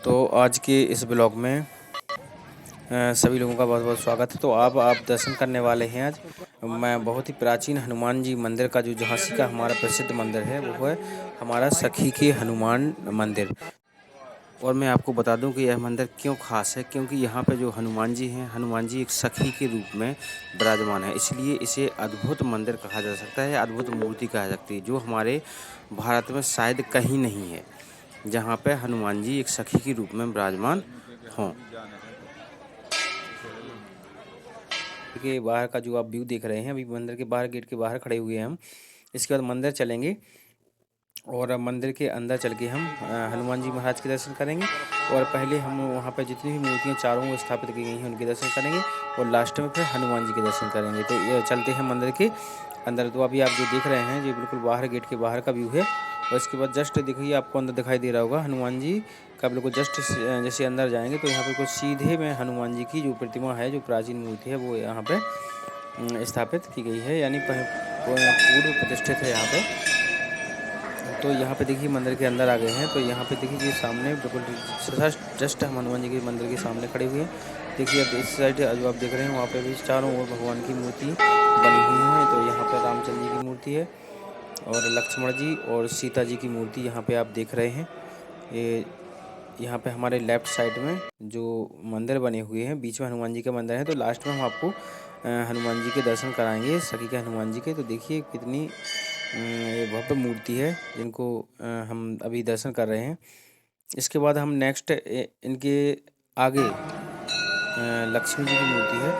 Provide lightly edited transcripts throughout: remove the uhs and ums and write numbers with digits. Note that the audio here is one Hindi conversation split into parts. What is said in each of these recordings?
तो आज के इस ब्लॉग में सभी लोगों का बहुत बहुत स्वागत है। तो आप दर्शन करने वाले हैं आज मैं बहुत ही प्राचीन हनुमान जी मंदिर का, जो झांसी का हमारा प्रसिद्ध मंदिर है वो है हमारा सखी के हनुमान मंदिर। और मैं आपको बता दूं कि यह मंदिर क्यों खास है, क्योंकि यहाँ पे जो हनुमान जी हैं, हनुमान जी एक सखी के रूप में विराजमान है, इसलिए इसे अद्भुत मंदिर कहा जा सकता है, अद्भुत मूर्ति कहा सकती है, जो हमारे भारत में शायद कहीं नहीं है जहाँ पे हनुमान जी एक सखी के रूप में विराजमान हों। के बाहर का जो आप व्यू देख रहे हैं, अभी मंदिर के बाहर, गेट के बाहर खड़े हुए हैं हम। इसके बाद मंदिर चलेंगे और मंदिर के अंदर चल के हम हनुमान जी महाराज के दर्शन करेंगे। और पहले हम वहाँ पर जितनी भी मूर्तियाँ चारों स्थापित की गई हैं उनके दर्शन करेंगे और लास्ट में फिर हनुमान जी के दर्शन करेंगे। तो ये चलते हैं मंदिर के अंदर। तो अभी आप जो देख रहे हैं ये बिल्कुल बाहर, गेट के बाहर का व्यू है। और इसके बाद जस्ट देखिए, आपको अंदर दिखाई दे रहा होगा हनुमान जी का बिल्कुल जस्ट जैसे अंदर जाएंगे तो यहाँ पर कुछ सीधे में हनुमान जी की जो प्रतिमा है, जो प्राचीन मूर्ति है, वो यहाँ पे स्थापित की गई है, यानी पूर्व प्रतिष्ठित है यहाँ पे। तो यहाँ पे देखिए मंदिर के अंदर आ गए हैं। तो यहाँ पे देखिए ये सामने बिल्कुल जस्ट हम हनुमान जी के मंदिर के सामने खड़े हुए हैं। देखिए अब इस साइड जो आप देख रहे हैं वहाँ पे भी चारों ओर भगवान की मूर्ति बनी हुई है। तो यहाँ पे रामचंद्र जी की मूर्ति है और लक्ष्मण जी और सीता जी की मूर्ति यहाँ पे आप देख रहे हैं। ये यहाँ पे हमारे लेफ्ट साइड में जो मंदिर बने हुए हैं, बीच में हनुमान जी का मंदिर है। तो लास्ट में हम आपको हनुमान जी के दर्शन कराएंगे, सखी के हनुमान जी के। तो देखिए कितनी ये भव्य मूर्ति है जिनको हम अभी दर्शन कर रहे हैं। इसके बाद हम नेक्स्ट इनके आगे लक्ष्मी जी की मूर्ति है,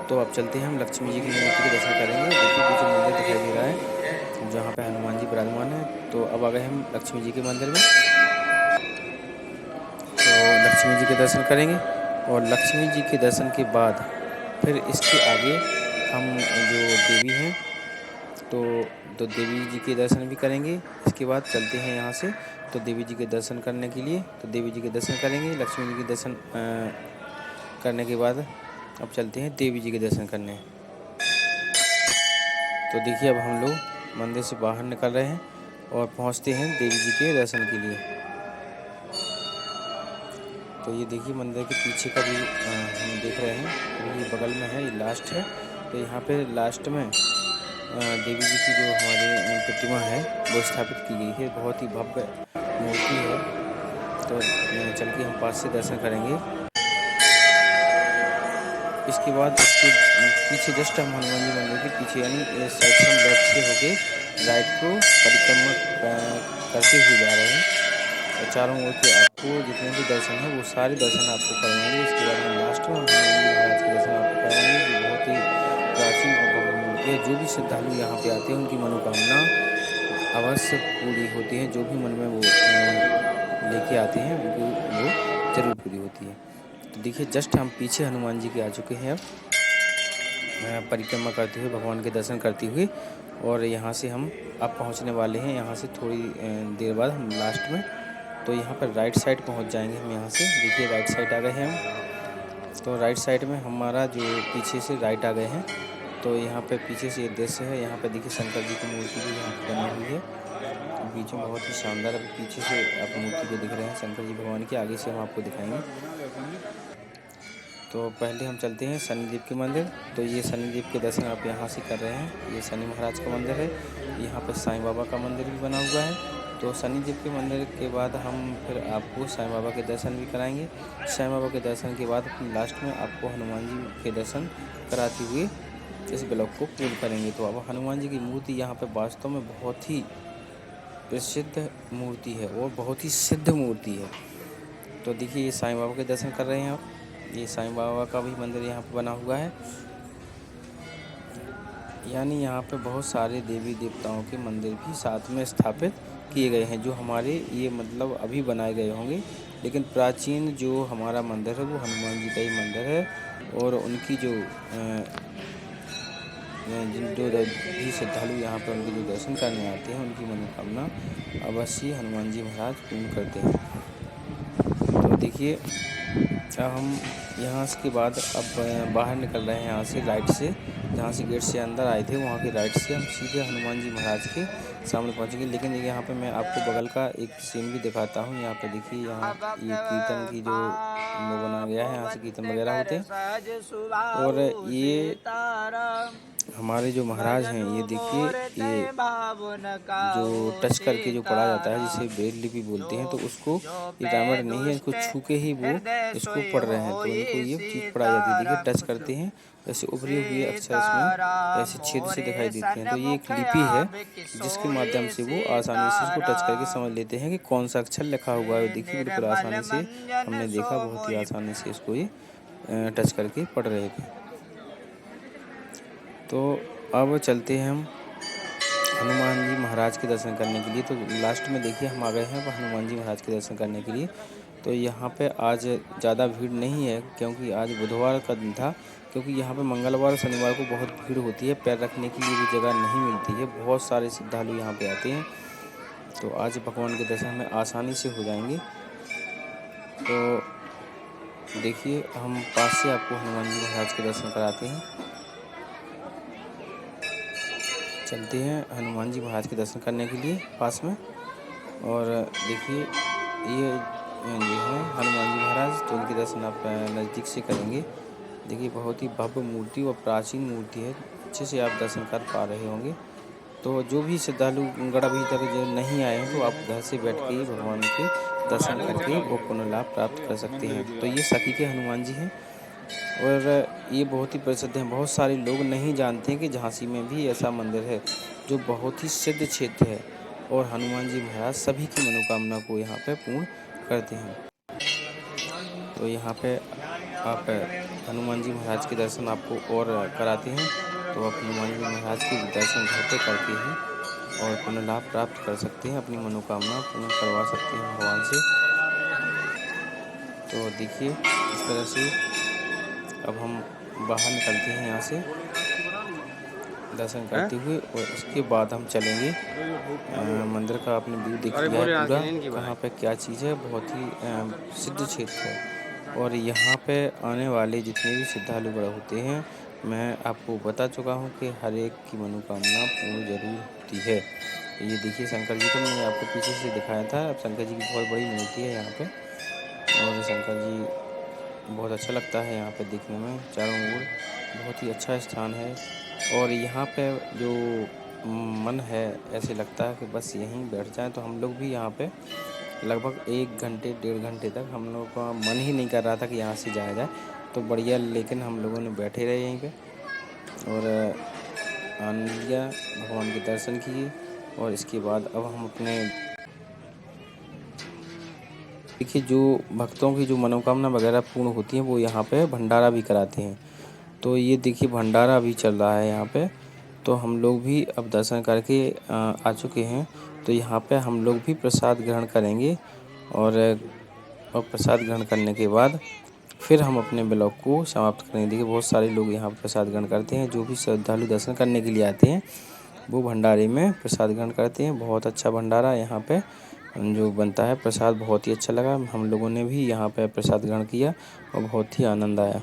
तो अब चलते हैं हम लक्ष्मी जी की मूर्ति के दर्शन करेंगे। देखिए पीछे मंदिर दिखाई दे रहा है जहाँ पे हनुमान जी विराजमान है। तो अब आ गए हम लक्ष्मी जी के मंदिर में, तो लक्ष्मी जी के दर्शन करेंगे। और लक्ष्मी जी के दर्शन के बाद फिर इसके आगे हम जो देवी हैं तो देवी जी के दर्शन भी करेंगे। इसके बाद चलते हैं यहाँ से तो देवी जी के दर्शन करने के लिए। तो देवी जी के दर्शन करेंगे, लक्ष्मी जी के दर्शन करने के बाद अब चलते हैं देवी जी के दर्शन करने। तो देखिए अब हम लोग मंदिर से बाहर निकल रहे हैं और पहुँचते हैं देवी जी के दर्शन के लिए। तो ये देखिए मंदिर के पीछे का भी हम देख रहे हैं, ये बगल में है, ये लास्ट है। तो यहाँ पे लास्ट में देवी जी की जो हमारी प्रतिमा है वो स्थापित की गई है, बहुत ही भव्य मूर्ति है। तो चल के हम पास से दर्शन करेंगे। इसके बाद इसके पीछे जस्ट हम हनुमान जी मंदिर के पीछे, यानी साइड से हम लेफ्ट से होके राइट को परिक्रमा करते हुए जा रहे हैं। और चारों ओर के आपको जितने भी दर्शन हैं वो सारे दर्शन आपको करवाएंगे। इसके बाद हम लास्ट में हनुमान जी महाराज के दर्शन आपको करवाएंगे, जो बहुत ही प्राचीन और भव्य मूर्ति है। जो भी श्रद्धालु यहाँ पे आते हैं उनकी मनोकामना अवश्य पूरी होती है, जो भी मन में वो लेके आते हैं उनको वो जरूर पूरी होती है। तो देखिए जस्ट हम पीछे हनुमान जी के आ चुके हैं अब परिक्रमा करते हुए, भगवान के दर्शन करते हुए। और यहाँ से हम अब पहुँचने वाले हैं, यहाँ से थोड़ी देर बाद हम लास्ट में। तो यहाँ पर राइट साइड पहुँच जाएंगे हम यहाँ से। देखिए राइट साइड आ गए हैं हम। तो राइट साइड में हमारा जो पीछे से राइट आ गए हैं, तो यहाँ पे पीछे से ये दृश्य है। यहाँ पे देखिए शंकर जी की मूर्ति भी यहाँ पर बनी हुई है, तो बीच में बहुत ही शानदार। अभी पीछे से आप मूर्ति को दिख रहे हैं शंकर जी भगवान की, आगे से हम आपको दिखाएंगे। तो पहले हम चलते हैं शनिदेव के मंदिर। तो ये शनिदेव के दर्शन आप यहाँ से कर रहे हैं। ये शनि महाराज का मंदिर है, यहाँ पर साईं बाबा का मंदिर भी बना हुआ है। तो शनिदेव के मंदिर के बाद हम फिर आपको साईं बाबा के दर्शन भी कराएंगे। साईं बाबा के दर्शन के बाद लास्ट में आपको हनुमान जी के दर्शन कराते हुए इस ब्लॉग को पूर्ण करेंगे। तो अब हनुमान जी की मूर्ति यहाँ पर वास्तव में बहुत ही प्रसिद्ध मूर्ति है और बहुत ही सिद्ध मूर्ति है। तो देखिए ये साईं बाबा के दर्शन कर रहे हैं आप। ये साईं बाबा का भी मंदिर यहाँ पे बना हुआ है, यानी यहाँ पे बहुत सारे देवी देवताओं के मंदिर भी साथ में स्थापित किए गए हैं, जो हमारे ये मतलब अभी बनाए गए होंगे। लेकिन प्राचीन जो हमारा मंदिर है वो हनुमान जी का ही मंदिर है। और उनकी जो भी श्रद्धालु यहाँ पर उनके जो दर्शन करने आते हैं उनकी मनोकामना अवश्य हनुमान जी महाराज पूर्ण करते हैं। तो देखिए अब हम यहाँ के बाद अब बाहर निकल रहे हैं यहाँ से राइट से। जहाँ से गेट से अंदर आए थे वहाँ के राइट से हम सीधे हनुमान जी महाराज के सामने पहुँचेंगे। लेकिन यहाँ पे मैं आपको बगल का एक सीन भी दिखाता हूँ। यहाँ पे देखिए, यहाँ ये कीर्तन की जो वो बनाया गया है, यहाँ से कीर्तन वगैरह होते हैं। और ये हमारे जो महाराज हैं, ये देखिए, ये जो टच करके जो पढ़ा जाता है, जिसे ब्रेल लिपि बोलते हैं, तो उसको ये डायमंड नहीं है, इसको छू के ही वो इसको पढ़ रहे हैं। तो इनको ये चीज़ पढ़ाई जाती है। देखिए, टच करते हैं, जैसे उभरे हुए अक्षर इसमें ऐसे छेद से दिखाई देते हैं। तो ये एक लिपि है जिसके माध्यम से वो आसानी से इसको टच करके समझ लेते हैं कि कौन सा अक्षर लिखा हुआ है। देखिए, बिल्कुल आसानी से हमने देखा, बहुत ही आसानी से इसको ये टच करके पढ़ रहे थे। तो अब चलते हैं हम हनुमान जी महाराज के दर्शन करने के लिए। तो लास्ट में देखिए हम आ गए हैं हनुमान जी महाराज के दर्शन करने के लिए। तो यहाँ पे आज ज़्यादा भीड़ नहीं है, क्योंकि आज बुधवार का दिन था। क्योंकि यहाँ पे मंगलवार और शनिवार को बहुत भीड़ होती है, पैर रखने के लिए भी जगह नहीं मिलती है। बहुत सारे श्रद्धालु यहाँ पे आते हैं। तो आज भगवान के दर्शन हमें आसानी से हो जाएंगे। तो देखिए, हम पास से आपको हनुमान जी महाराज के दर्शन कराते हैं। चलते हैं हनुमान जी महाराज के दर्शन करने के लिए पास में। और देखिए, ये जो है हनुमान जी महाराज, तो इनके दर्शन आप नज़दीक से करेंगे। देखिए, बहुत ही भव्य मूर्ति और प्राचीन मूर्ति है, अच्छे से आप दर्शन कर पा रहे होंगे। तो जो भी श्रद्धालु गण अभी तक जो नहीं आए हैं, तो आप घर से बैठ के ही भगवान के दर्शन करके वो पुण्य लाभ प्राप्त कर सकते हैं। तो ये सखी के हनुमान जी हैं और ये बहुत ही प्रसिद्ध हैं। बहुत सारे लोग नहीं जानते हैं कि झांसी में भी ऐसा मंदिर है जो बहुत ही सिद्ध क्षेत्र है, और हनुमान जी महाराज सभी की मनोकामना को यहाँ पे पूर्ण करते हैं। तो यहाँ पे आप हनुमान जी महाराज के दर्शन आपको और कराते हैं। तो आप हनुमान जी महाराज के दर्शन घर पे करके ही और पुण्य लाभ प्राप्त कर सकते हैं, अपनी मनोकामना पूर्ण करवा सकते हैं भगवान से। तो देखिए, इस तरह से अब हम बाहर निकलते हैं यहाँ से दर्शन करते हुए, और उसके बाद हम चलेंगे मंदिर का। आपने व्यू देख लिया है पूरा, कहाँ पे क्या चीज़ है। बहुत ही सिद्ध क्षेत्र है, और यहाँ पे आने वाले जितने भी श्रद्धालु बड़े होते हैं, मैं आपको बता चुका हूँ कि हर एक की मनोकामना पूर्ण जरूर होती है। ये देखिए, शंकर जी को मैंने आपको पीछे से दिखाया था। अब शंकर जी की बहुत बड़ी मूर्ति है यहाँ पे, और शंकर जी बहुत अच्छा लगता है यहाँ पे देखने में। चारों ओर बहुत ही अच्छा स्थान है, और यहाँ पे जो मन है, ऐसे लगता है कि बस यहीं बैठ जाएं। तो हम लोग भी यहाँ पे लगभग 1 घंटे 1.5 घंटे तक हम लोगों का मन ही नहीं कर रहा था कि यहाँ से जाया जाए। तो बढ़िया, लेकिन हम लोगों ने बैठे रहे यहीं पे और आनंद लिया, भगवान के दर्शन किए। और इसके बाद अब हम अपने देखिए, जो भक्तों की जो मनोकामना वगैरह पूर्ण होती है, वो यहाँ पे भंडारा भी कराते हैं। तो ये देखिए, भंडारा भी चल रहा है यहाँ पे। तो हम लोग भी अब दर्शन करके आ चुके हैं। तो यहाँ पे हम लोग भी प्रसाद ग्रहण करेंगे, और प्रसाद ग्रहण करने के बाद फिर हम अपने ब्लॉग को समाप्त करेंगे। देखिए, बहुत सारे लोग यहाँ प्रसाद ग्रहण करते हैं। जो भी श्रद्धालु दर्शन करने के लिए आते हैं, वो भंडारे में प्रसाद ग्रहण करते हैं। बहुत अच्छा भंडारा यहाँ पे जो बनता है, प्रसाद बहुत ही अच्छा लगा। हम लोगों ने भी यहाँ पे प्रसाद ग्रहण किया और बहुत ही आनंद आया।